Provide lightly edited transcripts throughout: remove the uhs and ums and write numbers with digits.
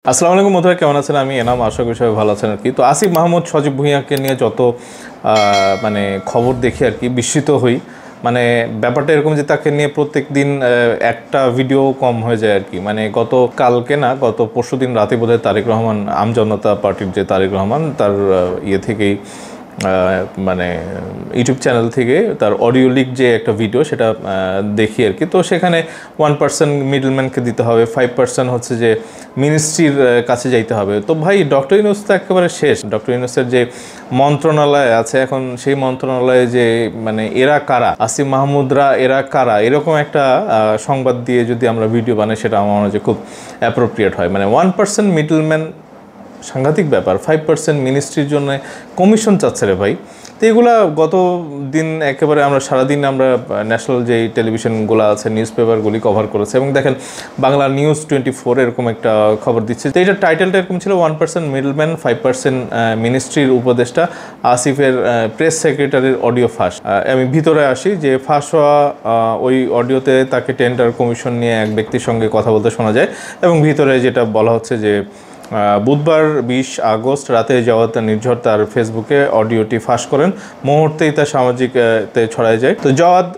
আসসালামু আলাইকুম বন্ধুরা, কেমন আছেন? আমি এনাম, আশা করি সবাই ভালো আছেন আর কি। তো আসিফ মাহমুদ সজীব ভুঁইয়াকে নিয়ে যত মানে খবর দেখি আর কি বিস্মিত হই। মানে ব্যাপারটা এরকম যে তাকে নিয়ে প্রত্যেক দিন একটা ভিডিও কম হয়ে যায় আর কি। মানে গত পরশু দিন রাতে বোধহয় তারেক রহমান, আমজনতা পার্টির যে তারেক রহমান, তার ইয়ে থেকেই মানে ইউটিউব চ্যানেল থেকে তার অডিও লিক যে একটা ভিডিও সেটা দেখি আর কি। তো সেখানে 1% মিডলম্যানকে দিতে হবে, 5% হচ্ছে যে মিনিস্ট্রির কাছে যাইতে হবে। তো ভাই, ডক্টর ইউনূস তো একেবারে শেষ। ডক্টর ইউনূসের যে মন্ত্রণালয় আছে এখন, সেই মন্ত্রণালয়ে যে মানে এরা কারা, আসিফ মাহমুদরা এরা কারা, এরকম একটা সংবাদ দিয়ে যদি আমরা ভিডিও বানাই, সেটা আমার মনে হয় যে খুব অ্যাপ্রোপ্রিয়েট হয়। মানে 1% মিডলম্যান সাংঘাতিক ব্যাপার, 5% মিনিস্ট্রির জন্য কমিশন চাচ্ছে রে ভাই। তো এগুলা গত দিন একেবারে আমরা সারাদিন আমরা ন্যাশনাল যেই টেলিভিশনগুলো আছে, নিউজ পেপারগুলি কভার করেছে। এবং দেখেন বাংলা নিউজ 24 এরকম একটা খবর দিচ্ছে। তো এইটার টাইটেলটা এরকম ছিল, 1% মিডলম্যান 5% মিনিস্ট্রির উপদেষ্টা আসিফের প্রেস সেক্রেটারির অডিও ফাঁস। আমি ভিতরে আসি যে ফাঁস হওয়া ওই অডিওতে তাকে টেন্ডার কমিশন নিয়ে এক ব্যক্তির সঙ্গে কথা বলতে শোনা যায়। এবং ভিতরে যেটা বলা হচ্ছে যে বুধবার 20 আগস্ট রাতে জাওয়াদ নির্ঝর তার ফেসবুকে অডিওটি ফাঁস করেন, মুহূর্তেই তা সামাজিকতে ছড়ায় যায়। তো জাওয়াদ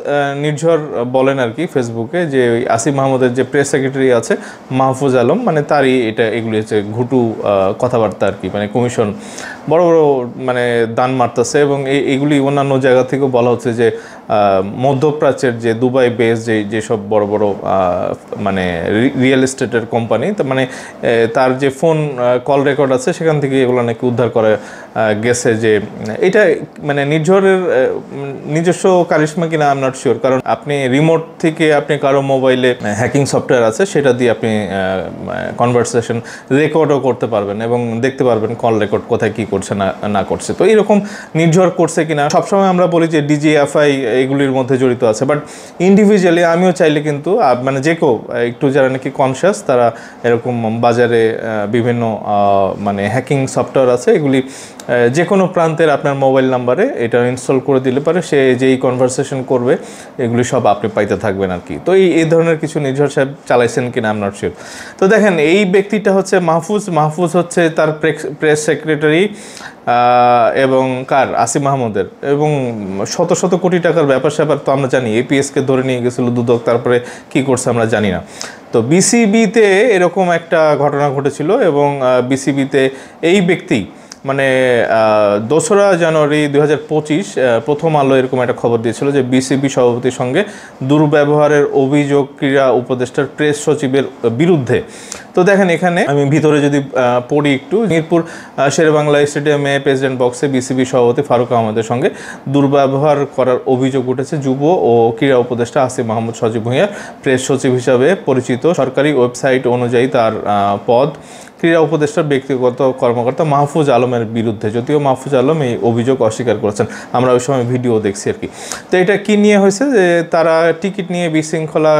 নির্ঝর বলেন আর কি ফেসবুকে যে আসিফ মাহমুদের যে প্রেস সেক্রেটারি আছে মাহফুজ আলম, মানে তারই এগুলি হচ্ছে ঘুটু কথাবার্তা আর কি। মানে কমিশন বড় বড় মানে দান মারতেছে। এবং এইগুলি অন্যান্য জায়গা থেকেও বলা হচ্ছে যে মধ্যপ্রাচ্যের যে দুবাই বেস যেসব বড় বড় মানে রিয়েল এস্টেটের কোম্পানি, মানে তার যে ফোন কল রেকর্ড আছে সেখান থেকে এগুলো নাকি উদ্ধার করে গেছে। যে এটা মানে নির্ঝরের নিজস্ব কারিশমা কিনা আই এম নট শিওর, কারণ আপনি রিমোট থেকে আপনি কারো মোবাইলে হ্যাকিং সফটওয়্যার আছে, সেটা দিয়ে আপনি কনভারসেশন রেকর্ডও করতে পারবেন এবং দেখতে পারবেন কল রেকর্ড কোথায় কী করছে না করছে। তো এইরকম নির্ঝর করছে কিনা, সবসময় আমরা বলি যে ডিজিএফআই এগুলির মধ্যে জড়িত আছে, বাট ইন্ডিভিজুয়ালি আমিও চাইলে কিন্তু মানে যে কেউ একটু যারা নাকি কনসিয়াস, তারা এরকম বাজারে বিভিন্ন মানে হ্যাকিং সফটওয়্যার আছে, এগুলি যে কোনো প্রান্তের আপনার মোবাইল নাম্বারে এটা ইনস্টল করে দিলে পারে, সে যেই কনভারসেশন করবে এগুলি সব আপনি পাইতে থাকবেন আর কি। তো এই ধরনের কিছু নির্ঝর সাহেব চালাইছেন কিনা আই এম নট শিওর। তো দেখেন এই ব্যক্তিটা হচ্ছে মাহফুজ হচ্ছে তার প্রেস সেক্রেটারি এবং কার, আসিফ মাহমুদের। এবং শত শত কোটি টাকার ব্যাপার স্যাপার তো আমরা জানি। এপিএসকে ধরে নিয়ে গেছিলো দুদক, তারপরে কি করছে আমরা জানি না। তো বিসিবিতে এরকম একটা ঘটনা ঘটেছিল এবং বিসিবিতে এই ব্যক্তি মানে 2রা জানুয়ারি 2025 প্রথম আলো এরকম একটা খবর দিয়েছিল যে বিসিবি সভাপতির সঙ্গে দুর্ব্যবহারের অভিযোগ ক্রীড়া উপদেষ্টার প্রেস সচিবের বিরুদ্ধে। তো দেখেন এখানে আমি ভিতরে যদি পড়ি একটু, মিরপুর শেরেবাংলা স্টেডিয়ামে প্রেসিডেন্ট বক্সে বিসিবি সভাপতি ফারুক আহমেদের সঙ্গে দুর্ব্যবহার করার অভিযোগ উঠেছে যুব ও ক্রীড়া উপদেষ্টা আসিফ মাহমুদ সজীব ভুঁইয়ার। প্রেস সচিব হিসাবে পরিচিত সরকারি ওয়েবসাইট অনুযায়ী তার পদ ক্রীড়া উপদেষ্টার ব্যক্তিগত কর্মকর্তা মাহফুজ আলমের বিরুদ্ধে, যদিও মাহফুজ আলম এই অভিযোগ অস্বীকার করেছেন। আমরা ওই সময় ভিডিও দেখছি আর কি। তো এটা কী নিয়ে হয়েছে যে তারা টিকিট নিয়ে বিশৃঙ্খলা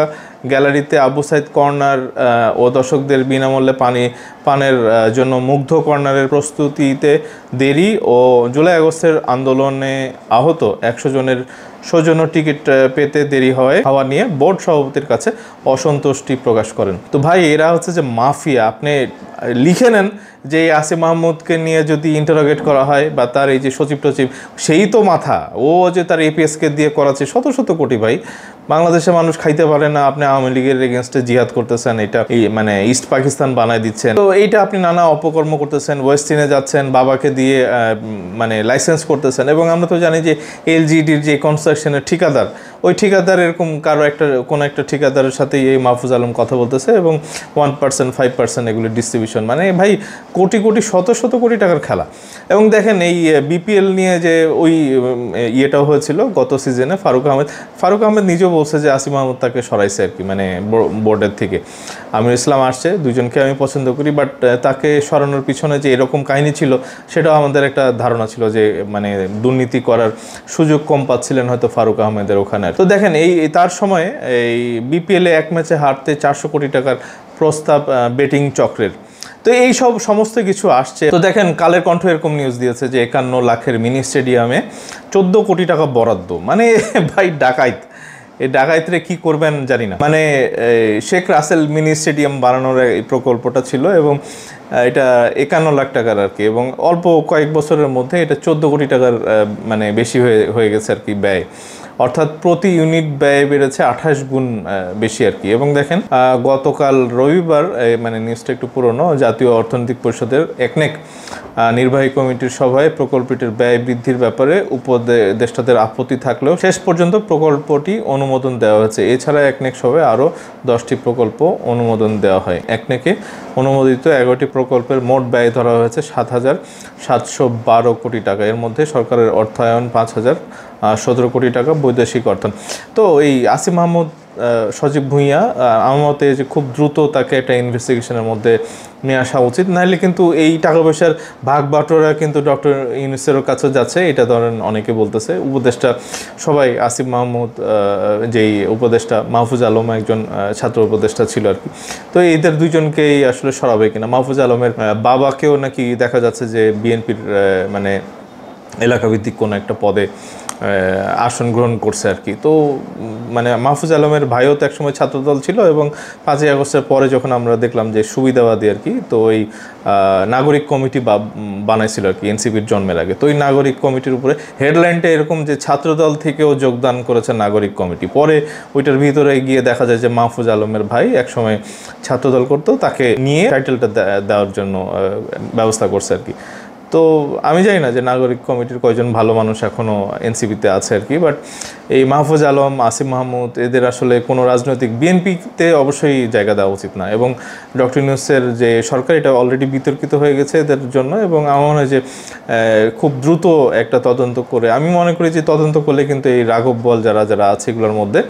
গ্যালারিতে আবু সাইদ কর্নার ও দর্শকদের বিনামূল্যে পানের জন্য মুগ্ধ কর্নারের প্রস্তুতিতে দেরি ও জুলাই আগস্টের আন্দোলনে আহত 100 জনের সৌজন্য টিকিট পেতে দেরি হওয়া নিয়ে বোর্ড সভাপতির কাছে অসন্তুষ্টি প্রকাশ করেন। তো ভাই, এরা হচ্ছে যে মাফিয়া। আপনি লিখে নেন যে আসিফ মাহমুদকে নিয়ে যদি ইন্টারোগেট করা হয় বা তার এই যে সচিব টচিব, সেই তো মাথা, ও যে তার এপিএসকে দিয়ে করাচ্ছে শত শত কোটি। ভাই, বাংলাদেশে মানুষ খাইতে পারে না, আপনি আওয়ামী লীগের এগেনস্টে জিহাদ করতেছেন, এটা মানে ইস্ট পাকিস্তান বানায় দিচ্ছেন। তো এইটা আপনি নানা অপকর্ম করতেছেন, ওয়েস্টিনে যাচ্ছেন, বাবাকে দিয়ে মানে লাইসেন্স করতেছেন। এবং আমরা তো জানি যে এলজিডির যে কনস্ট্রাকশনের ঠিকাদার, ওই ঠিকাদার এরকম কোনো একটা ঠিকাদারের সাথে এই মাহফুজ আলম কথা বলতেছে এবং 1% 5% এগুলি ডিস্ট্রিবিউশন। মানে ভাই, কোটি কোটি শত শত কোটি টাকার খেলা। এবং দেখেন এই বিপিএল নিয়ে যে ওই ইয়েটাও হয়েছিল গত সিজনে, ফারুক আহমেদ নিজেও বলছে যে আসিফ মাহমুদ তাকে সরাইছে আর কি, মানে বোর্ডের থেকে। আমির ইসলাম আসছে, দুজনকে আমি পছন্দ করি, বাট তাকে সরানোর পিছনে যে এরকম কাহিনী ছিল, সেটাও আমাদের একটা ধারণা ছিল যে মানে দুর্নীতি করার সুযোগ কম পাচ্ছিলেন হয়তো ফারুক আহমেদের ওখানে। তো দেখেন তার সময় এই বিপিএলে এক ম্যাচে হারতে 400 কোটি টাকার প্রস্তাব বেটিং চক্রের। তো এই সব সমস্ত কিছু আসছে। তো দেখেন কালের কণ্ঠ এরকম নিউজ দিয়েছে যে 51 লাখের মিনি স্টেডিয়ামে 14 কোটি টাকা বরাদ্দ। মানে ভাই ডাকাইত এই ডাকাইতরে কি করবেন জানি না। মানে শেখ রাসেল মিনি স্টেডিয়াম বানানোর এই প্রকল্পটা ছিল এবং এটা 51 লাখ টাকার আর কি, এবং অল্প কয়েক বছরের মধ্যে এটা 14 কোটি টাকার মানে বেশি হয়ে গেছে আর কি ব্যয়, অর্থাৎ প্রতি ইউনিট ব্যয় বেড়েছে 28 গুণ বেশি আর কি। এবং দেখেন গতকাল রবিবার, মানে নিউজটা একটু পুরনো, জাতীয় অর্থনৈতিক পরিষদের একনেক নির্বাহী কমিটির সভায় প্রকল্পটির ব্যয় বৃদ্ধির ব্যাপারে উপদেষ্টাদের আপত্তি থাকলেও শেষ পর্যন্ত প্রকল্পটি অনুমোদন দেওয়া হয়েছে। এছাড়া একনেক সভায় আরও 10টি প্রকল্প অনুমোদন দেওয়া হয়। একনেকে অনুমোদিত 11টি প্রকল্পের মোট ব্যয় ধরা হয়েছে 7,712 কোটি টাকা। এর মধ্যে সরকারের অর্থায়ন 5,017 কোটি টাকা, বৈদেশিক অর্থায়ন। তো এই আসিফ মাহমুদ সজীব ভুঁইয়া আমার মতে যে খুব দ্রুত তাকে একটা ইনভেস্টিগেশনের মধ্যে নিয়ে আসা উচিত, নাহলে কিন্তু এই টাকা পয়সার ভাগ বাটোয়ারা কিন্তু ডক্টর ইউনূসের কাছে যাচ্ছে, এটা ধরেন অনেকে বলতেছে। উপদেষ্টা সবাই, আসিফ মাহমুদ যেই উপদেষ্টা, মাহফুজ আলম একজন ছাত্র উপদেষ্টা ছিল আর কি, তো এদের দুইজনকেই আসলে সরাবে কিনা। মাহফুজ আলমের বাবাকেও নাকি দেখা যাচ্ছে যে বিএনপির মানে এলাকাভিত্তিক কোনো একটা পদে আসন গ্রহণ করছে আর কি। তো মানে মাহফুজ আলমের ভাইও তো একসময় ছাত্রদল ছিল, এবং 5ই আগস্টের পরে যখন আমরা দেখলাম যে সুবিধাবাদী আর কি, তো ওই নাগরিক কমিটি বানাইছিল আর কি এনসিপির জন্মের আগে। তো ওই নাগরিক কমিটির উপরে হেডলাইনটা এরকম যে ছাত্রদল থেকেও যোগদান করেছে নাগরিক কমিটি, পরে ওইটার ভিতরে গিয়ে দেখা যায় যে মাহফুজ আলমের ভাই একসময় ছাত্রদল করতো, তাকে নিয়ে টাইটেলটা দেওয়ার জন্য ব্যবস্থা করছে আর কি। তো আমি জানি না যে নাগরিক কমিটির কয়জন ভালো মানুষ এখনও এনসিপিতে আছে আর কি, বাট এই মাহফুজ আলম, আসিফ মাহমুদ এদের আসলে কোনো রাজনৈতিক, বিএনপিতে অবশ্যই জায়গা দেওয়া উচিত না। এবং ডক্টর ইউনূসের যে সরকার, এটা অলরেডি বিতর্কিত হয়ে গেছে এদের জন্য, এবং আমার মনে হয় যে খুব দ্রুত একটা তদন্ত করে, আমি মনে করি যে তদন্ত করলে কিন্তু এই রাঘব বল যারা যারা আছে এগুলোর মধ্যে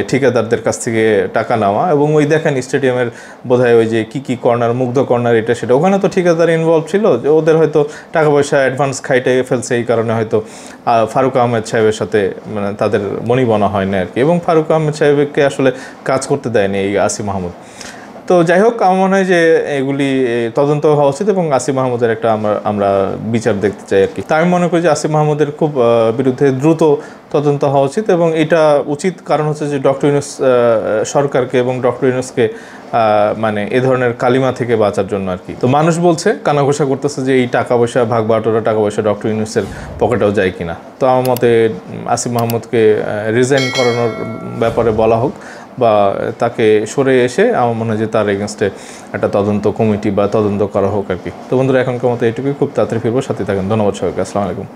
ঠিকাদারদের কাছ থেকে টাকা নেওয়া, এবং ওই দেখেন স্টেডিয়ামের বোধহয় ওই যে কী কর্নার, মুগ্ধ কর্নার, এটা সেটা, ওখানে তো ঠিকাদার ইনভলভ ছিল, যে ওদের হয়তো টাকা পয়সা অ্যাডভান্স খাইটে ফেলছে, এই কারণে হয়তো ফারুক আহমেদ সাহেবের সাথে মানে তাদের বনিবনা হয় না আর কি, এবং ফারুক আহমেদ সাহেবকে আসলে কাজ করতে দেয়নি এই আসিফ মাহমুদ। তো যাই হোক, আমার মনে হয় যে এগুলি তদন্ত হওয়া উচিত, এবং আসিফ মাহমুদের একটা আমরা বিচার দেখতে চাই আর কি। তা আমি মনে করি যে আসিফ মাহমুদের খুব বিরুদ্ধে দ্রুত তদন্ত হওয়া উচিত, এবং এটা উচিত কারণ হচ্ছে যে ডক্টর ইউনূস সরকারকে এবং ডক্টর ইউনূসকে মানে এ ধরনের কালিমা থেকে বাঁচার জন্য আর কি। তো মানুষ বলছে, কানাঘোষা করতেছে যে এই টাকা পয়সা ভাগ বাটোয়ারা, টাকা পয়সা ডক্টর ইউনূসের পকেটেও যায় কিনা। তো আমার মতে আসিফ মাহমুদকে রিজাইন করানোর ব্যাপারে বলা হোক, বা তাকে সরে এসে আমার মনে হয় যে তার এগেনস্টে একটা তদন্ত কমিটি বা তদন্ত করা হোক আর কি। তো বন্ধুরা, এখনকার মতো এইটুকুই, খুব তাড়াতাড়ি ফিরবো, সাথে থাকেন। ধন্যবাদ সবাইকে, আসসালামু আলাইকুম।